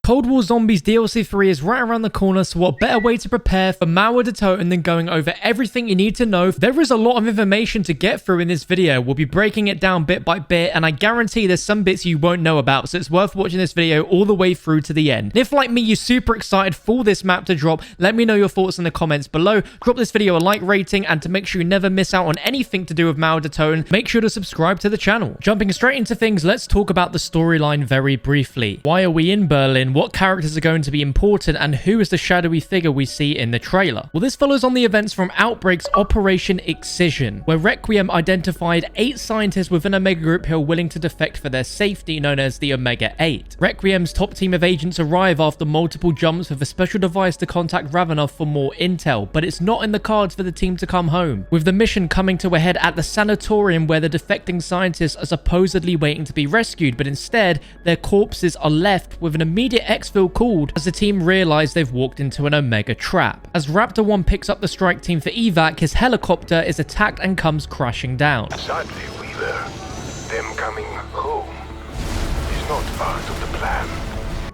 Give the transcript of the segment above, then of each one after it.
Cold War Zombies DLC 3 is right around the corner, so what better way to prepare for Mauer Der Toten than going over everything you need to know. There is a lot of information to get through in this video. We'll be breaking it down bit by bit, and I guarantee there's some bits you won't know about, so it's worth watching this video all the way through to the end. And if, like me, you're super excited for this map to drop, let me know your thoughts in the comments below. Drop this video a like rating, and to make sure you never miss out on anything to do with Mauer Der Toten, make sure to subscribe to the channel. Jumping straight into things, let's talk about the storyline very briefly. Why are we in Berlin? What characters are going to be important, and who is the shadowy figure we see in the trailer? Well, this follows on the events from Outbreak's Operation Excision, where Requiem identified 8 scientists within Omega Group who are willing to defect for their safety, known as the Omega 8. Requiem's top team of agents arrive after multiple jumps with a special device to contact Ravenov for more intel, but it's not in the cards for the team to come home, with the mission coming to a head at the sanatorium where the defecting scientists are supposedly waiting to be rescued, but instead their corpses are left with an immediate exfil called as the team realize they've walked into an Omega trap. As Raptor 1 picks up the strike team for evac, his helicopter is attacked and comes crashing down. Sadly, Weaver, them coming home is not part of the plan.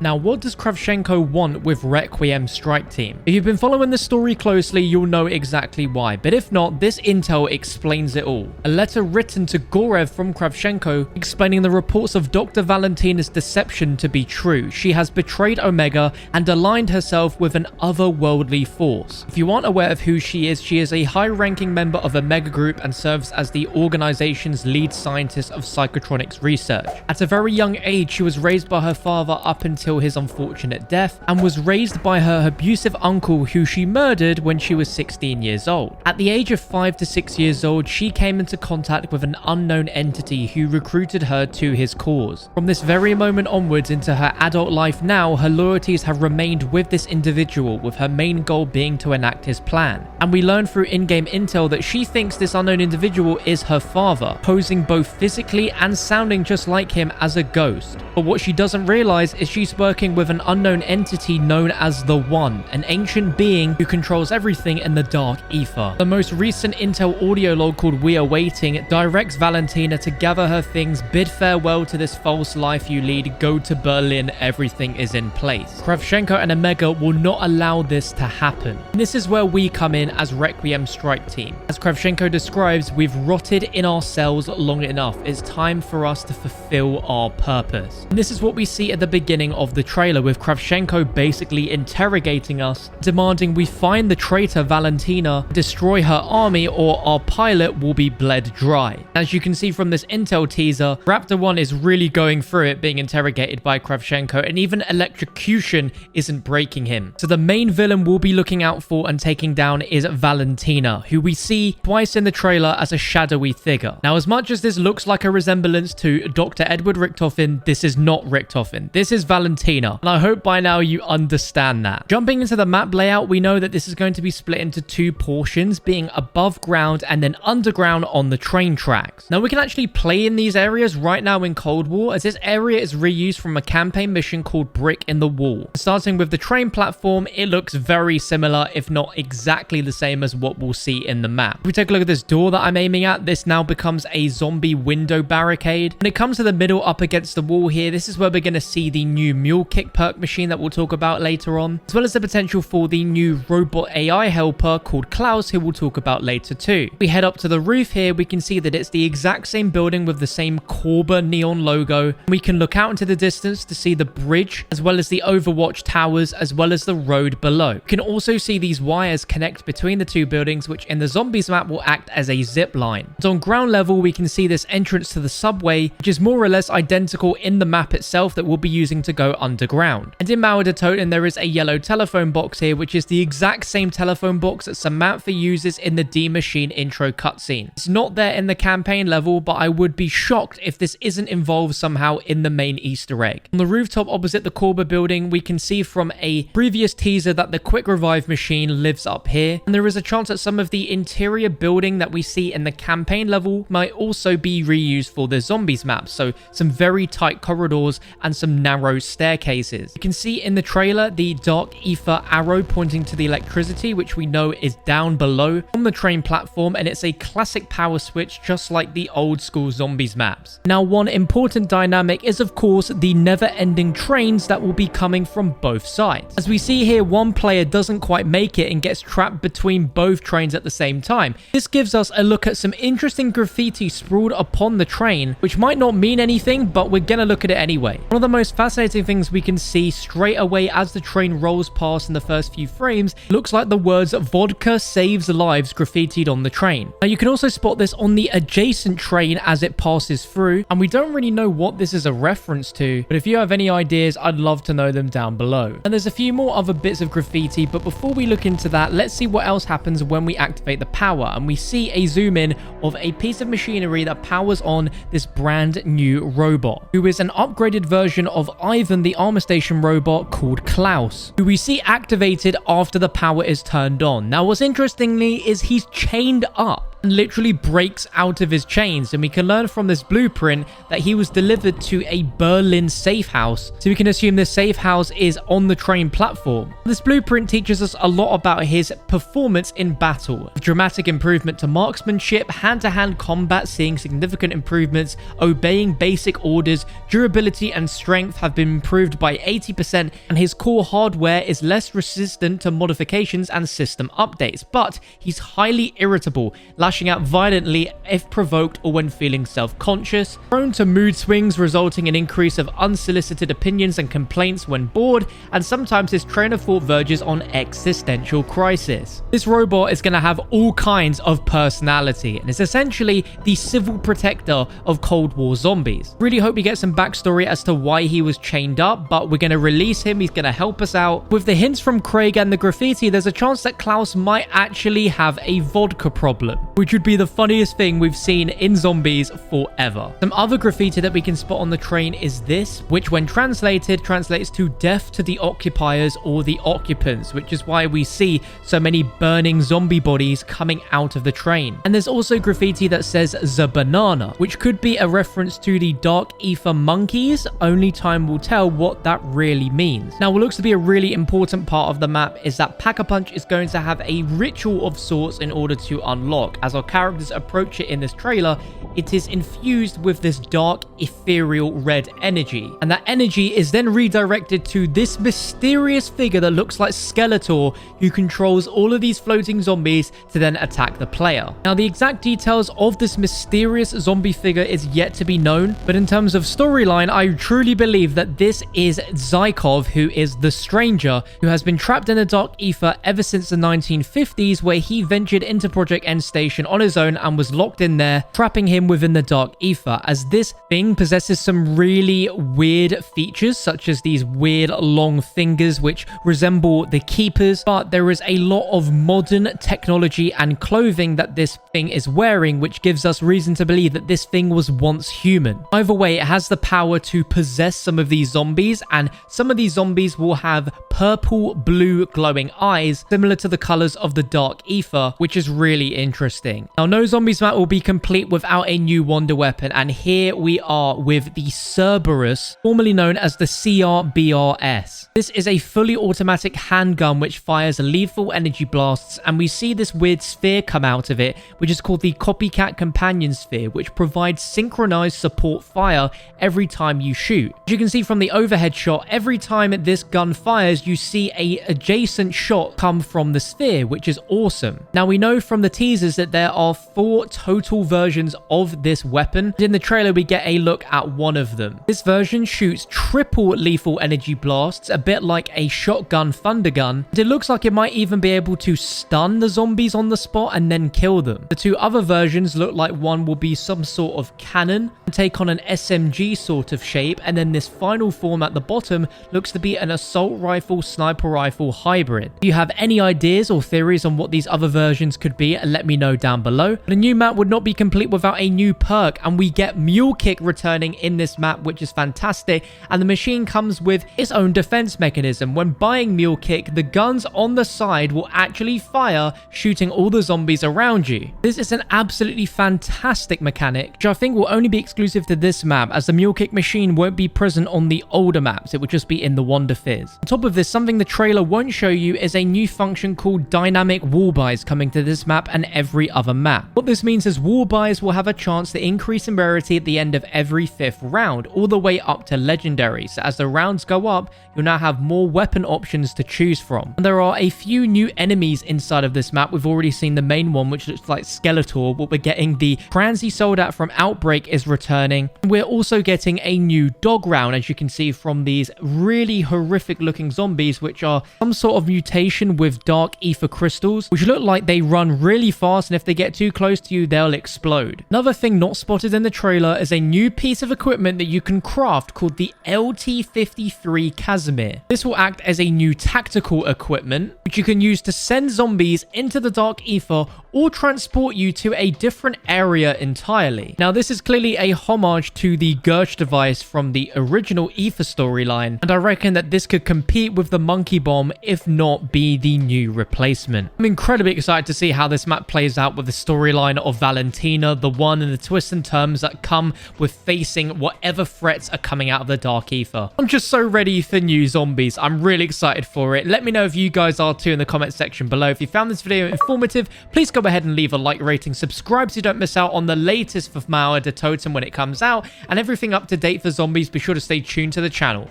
Now, what does Kravchenko want with Requiem's strike team? If you've been following the story closely, you'll know exactly why, but if not, this intel explains it all. A letter written to Gorev from Kravchenko explaining the reports of Dr. Valentina's deception to be true. She has betrayed Omega and aligned herself with an otherworldly force. If you aren't aware of who she is a high-ranking member of Omega Group and serves as the organization's lead scientist of psychotronics research. At a very young age, she was raised by her father up until his unfortunate death, and was raised by her abusive uncle who she murdered when she was 16 years old. At the age of 5 to 6 years old, she came into contact with an unknown entity who recruited her to his cause. From this very moment onwards into her adult life now, her loyalties have remained with this individual, with her main goal being to enact his plan. And we learn through in-game intel that she thinks this unknown individual is her father, posing both physically and sounding just like him as a ghost. But what she doesn't realize is she's working with an unknown entity known as the One, an ancient being who controls everything in the dark ether. The most recent intel audio log called We Are Waiting directs Valentina to gather her things, bid farewell to this false life you lead, go to Berlin, everything is in place. Kravchenko and Omega will not allow this to happen. And this is where we come in as Requiem strike team. As Kravchenko describes, we've rotted in our cells long enough. It's time for us to fulfill our purpose. And this is what we see at the beginning of the trailer, with Kravchenko basically interrogating us, demanding we find the traitor Valentina, destroy her army, or our pilot will be bled dry. As you can see from this intel teaser, Raptor 1 is really going through it, being interrogated by Kravchenko, and even electrocution isn't breaking him. So the main villain we'll be looking out for and taking down is Valentina, who we see twice in the trailer as a shadowy figure. Now, as much as this looks like a resemblance to Dr. Edward Richtofen, this is not Richtofen. This is Valentina, and I hope by now you understand that. Jumping into the map layout, we know that this is going to be split into 2 portions, being above ground and then underground on the train tracks. Now, we can actually play in these areas right now in Cold War, as this area is reused from a campaign mission called Brick in the Wall. Starting with the train platform, it looks very similar, if not exactly the same as what we'll see in the map. If we take a look at this door that I'm aiming at, this now becomes a zombie window barricade. When it comes to the middle up against the wall here, this is where we're going to see the new Mule kick perk machine that we'll talk about later on, as well as the potential for the new robot AI helper called Klaus, who we'll talk about later too. We head up to the roof here, we can see that it's the exact same building with the same Korba neon logo. We can look out into the distance to see the bridge, as well as the Overwatch towers, as well as the road below. You can also see these wires connect between the 2 buildings, which in the zombies map will act as a zip line. So on ground level, we can see this entrance to the subway, which is more or less identical in the map itself that we'll be using to go underground. And in Mauer Der Toten, there is a yellow telephone box here, which is the exact same telephone box that Samantha uses in the D Machine intro cutscene. It's not there in the campaign level, but I would be shocked if this isn't involved somehow in the main Easter egg. On the rooftop opposite the Korba building, we can see from a previous teaser that the quick revive machine lives up here, and there is a chance that some of the interior building that we see in the campaign level might also be reused for the zombies map, so some very tight corridors and some narrow stairs staircases. You can see in the trailer the dark ether arrow pointing to the electricity, which we know is down below on the train platform, and it's a classic power switch just like the old school zombies maps. Now, one important dynamic is of course the never-ending trains that will be coming from both sides. As we see here, one player doesn't quite make it and gets trapped between both trains at the same time. This gives us a look at some interesting graffiti sprawled upon the train, which might not mean anything, but we're gonna look at it anyway. One of the most fascinating things we can see straight away as the train rolls past in the first few frames looks like the words "vodka saves lives" graffitied on the train. Now, you can also spot this on the adjacent train as it passes through, and we don't really know what this is a reference to, but if you have any ideas, I'd love to know them down below. And there's a few more other bits of graffiti, but before we look into that, let's see what else happens when we activate the power. And we see a zoom in of a piece of machinery that powers on this brand new robot, who is an upgraded version of Ivan the armor station robot called Klaus, who we see activated after the power is turned on. Now, what's interestingly is he's chained up and literally breaks out of his chains, and we can learn from this blueprint that he was delivered to a Berlin safe house, so we can assume this safe house is on the train platform. This blueprint teaches us a lot about his performance in battle. Dramatic improvement to marksmanship, hand-to-hand combat seeing significant improvements, obeying basic orders, durability and strength have been improved by 80%, and his core hardware is less resistant to modifications and system updates, but he's highly irritable, lashing out violently if provoked or when feeling self-conscious, prone to mood swings resulting in increase of unsolicited opinions and complaints when bored, and sometimes his train of thought verges on existential crisis. This robot is going to have all kinds of personality and is essentially the civil protector of Cold War zombies. Really hope we get some backstory as to why he was chained up, but we're going to release him. He's going to help us out. With the hints from Craig and the graffiti, there's a chance that Klaus might actually have a vodka problem, which would be the funniest thing we've seen in zombies forever. Some other graffiti that we can spot on the train is this, which when translated translates to "death to the occupiers" or the occupants, which is why we see so many burning zombie bodies coming out of the train. And there's also graffiti that says "the banana," which could be a reference to the dark ether monkeys. Only time will tell what that really means. Now, what looks to be a really important part of the map is that Pack-a-Punch is going to have a ritual of sorts in order to unlock. As our characters approach it in this trailer, it is infused with this dark ethereal red energy, and that energy is then redirected to this mysterious figure that looks like Skeletor, who controls all of these floating zombies to then attack the player. Now, the exact details of this mysterious zombie figure is yet to be known, but in terms of storyline, I truly believe that this is Zykov, who is the stranger who has been trapped in the dark ether ever since the 1950s, where he ventured into Project N Station on his own and was locked in there, trapping him within the dark ether, as this thing possesses some really weird features, such as these weird long fingers which resemble the Keepers, but there is a lot of modern technology and clothing that this thing is wearing, which gives us reason to believe that this thing was once human. Either way, it has the power to possess some of these zombies, and some of these zombies will have purple blue glowing eyes similar to the colors of the dark ether, which is really interesting. Now, no zombies map will be complete without a new wonder weapon, and here we are with the Cerberus, formerly known as the CRBRS. This is a fully automatic handgun which fires lethal energy blasts, and we see this weird sphere come out of it, which is called the Copycat Companion Sphere, which provides synchronized support fire every time you shoot. As you can see from the overhead shot, every time this gun fires, you see a adjacent shot come from the sphere, which is awesome. Now, we know from the teasers that there are 4 total versions of this weapon. In the trailer, we get a look at one of them. This version shoots triple lethal energy blasts, a bit like a shotgun thunder gun, and it looks like it might even be able to stun the zombies on the spot and then kill them. The 2 other versions look like one will be some sort of cannon and take on an SMG sort of shape, and then this final form at the bottom looks to be an assault rifle sniper rifle hybrid. If you have any ideas or theories on what these other versions could be, let me know down below. But a new map would not be complete without a new perk, and we get Mule Kick returning in this map, which is fantastic, and the machine comes with its own defense defense mechanism. When buying Mule Kick, the guns on the side will actually fire, shooting all the zombies around you. This is an absolutely fantastic mechanic, which I think will only be exclusive to this map, as the Mule Kick machine won't be present on the older maps. It would just be in the Wonder Fizz. On top of this, something the trailer won't show you is a new function called dynamic Wallbuys coming to this map and every other map. What this means is Wallbuys will have a chance to increase in rarity at the end of every 5th round, all the way up to legendary. So as the rounds go up, you'll now have more weapon options to choose from. And there are a few new enemies inside of this map. We've already seen the main one, which looks like Skeletor, but we're getting the Transy Soldat from Outbreak is returning. We're also getting a new dog round, as you can see from these really horrific looking zombies, which are some sort of mutation with dark ether crystals, which look like they run really fast, and if they get too close to you, they'll explode. Another thing not spotted in the trailer is a new piece of equipment that you can craft called the LT-53 Casimir. This will act as a new tactical equipment, which you can use to send zombies into the dark ether or transport you to a different area entirely. Now, this is clearly a homage to the Gurch device from the original Ether storyline, and I reckon that this could compete with the Monkey Bomb, if not be the new replacement. I'm incredibly excited to see how this map plays out with the storyline of Valentina, the one, and the twists and turns that come with facing whatever threats are coming out of the dark ether. I'm just so ready for new zombies. I'm really excited for it. Let me know if you guys are too in the comment section below. If you found this video informative, please go ahead and leave a like rating, subscribe so you don't miss out on the latest for Mauer Der Toten when it comes out, and everything up to date for zombies. Be sure to stay tuned to the channel.